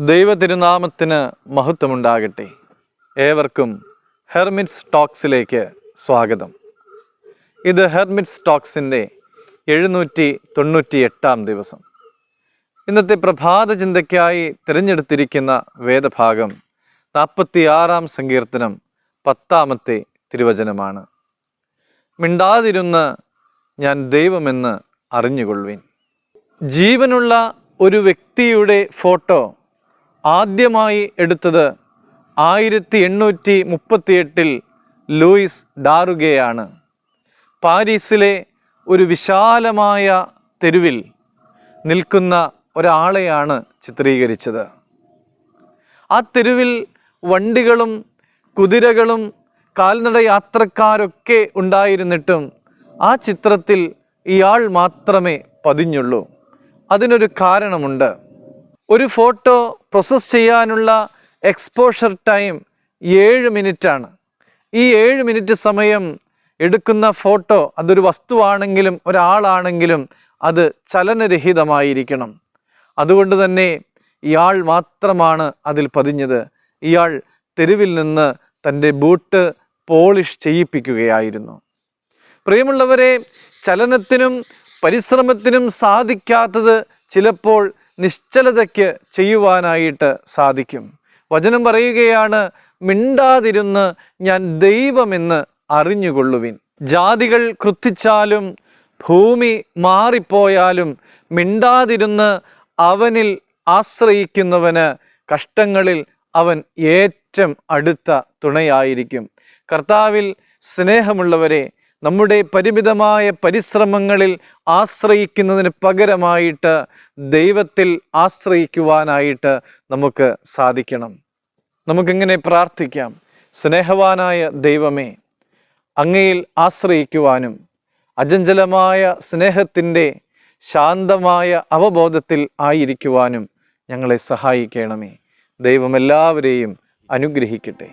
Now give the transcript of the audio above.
ദൈവ തിരുനാമത്തിന് മഹത്വമുണ്ടാകട്ടെ. ഏവർക്കും ഹെർമിറ്റ്സ് ടോക്സിലേക്ക് സ്വാഗതം. ഇത് ഹെർമിറ്റ്സ് ടോക്സിൻ്റെ 798 ദിവസം. ഇന്നത്തെ പ്രഭാത ചിന്തയ്ക്കായി തിരഞ്ഞെടുത്തിരിക്കുന്ന വേദഭാഗം 46 സങ്കീർത്തനം 10 തിരുവചനമാണ്. മിണ്ടാതിരുന്ന് ഞാൻ ദൈവമെന്ന് അറിഞ്ഞുകൊള്ളുവിൻ. ജീവനുള്ള ഒരു വ്യക്തിയുടെ ഫോട്ടോ ആദ്യമായി എടുത്തത് 1838 ലൂയിസ് ഡാറുഗയാണ്. പാരീസിലെ ഒരു വിശാലമായ തെരുവിൽ നിൽക്കുന്ന ഒരാളെയാണ് ചിത്രീകരിച്ചത്. ആ തെരുവിൽ വണ്ടികളും കുതിരകളും കാൽനട യാത്രക്കാരൊക്കെ ഉണ്ടായിരുന്നിട്ടും ആ ചിത്രത്തിൽ ഇയാൾ മാത്രമേ പതിഞ്ഞുള്ളൂ. അതിനൊരു കാരണമുണ്ട്. ഒരു ഫോട്ടോ പ്രോസസ്സ് ചെയ്യാനുള്ള എക്സ്പോഷർ ടൈം 7 മിനിറ്റാണ്. ഈ 7 മിനിറ്റ് സമയം എടുക്കുന്ന ഫോട്ടോ, അതൊരു വസ്തുവാണെങ്കിലും ഒരാളാണെങ്കിലും അത് ചലനരഹിതമായിരിക്കണം. അതുകൊണ്ട് തന്നെ ഇയാൾ മാത്രമാണ് അതിൽ പതിഞ്ഞത്. ഇയാൾ തെരുവിൽ നിന്ന് തൻ്റെ ബൂട്ട് പോളിഷ് ചെയ്യിപ്പിക്കുകയായിരുന്നു. പ്രിയമുള്ളവരെ, ചലനത്തിനും പരിശ്രമത്തിനും സാധിക്കാത്തത് ചിലപ്പോൾ നിശ്ചലതയ്ക്ക് ചെയ്യുവാനായിട്ട് സാധിക്കും. വചനം പറയുകയാണ്, മിണ്ടാതിരുന്ന് ഞാൻ ദൈവമെന്ന് അറിഞ്ഞുകൊള്ളുവിൻ. ജാതികൾ ക്രുദ്ധിച്ചാലും ഭൂമി മാറിപ്പോയാലും മിണ്ടാതിരുന്ന് അവനിൽ ആശ്രയിക്കുന്നവന് കഷ്ടങ്ങളിൽ അവൻ ഏറ്റവും അടുത്ത തുണയായിരിക്കും. കർത്താവിൽ സ്നേഹമുള്ളവരെ, നമ്മുടെ പരിമിതമായ പരിശ്രമങ്ങളിൽ ആശ്രയിക്കുന്നതിന് പകരമായിട്ട് ദൈവത്തിൽ ആശ്രയിക്കുവാനായിട്ട് നമുക്ക് സാധിക്കണം. നമുക്കിങ്ങനെ പ്രാർത്ഥിക്കാം. സ്നേഹവാനായ ദൈവമേ, അങ്ങയിൽ ആശ്രയിക്കുവാനും അചഞ്ചലമായ സ്നേഹത്തിൻ്റെ ശാന്തമായ അവബോധത്തിൽ ആയിരിക്കുവാനും ഞങ്ങളെ സഹായിക്കണമേ. ദൈവം എല്ലാവരെയും അനുഗ്രഹിക്കട്ടെ.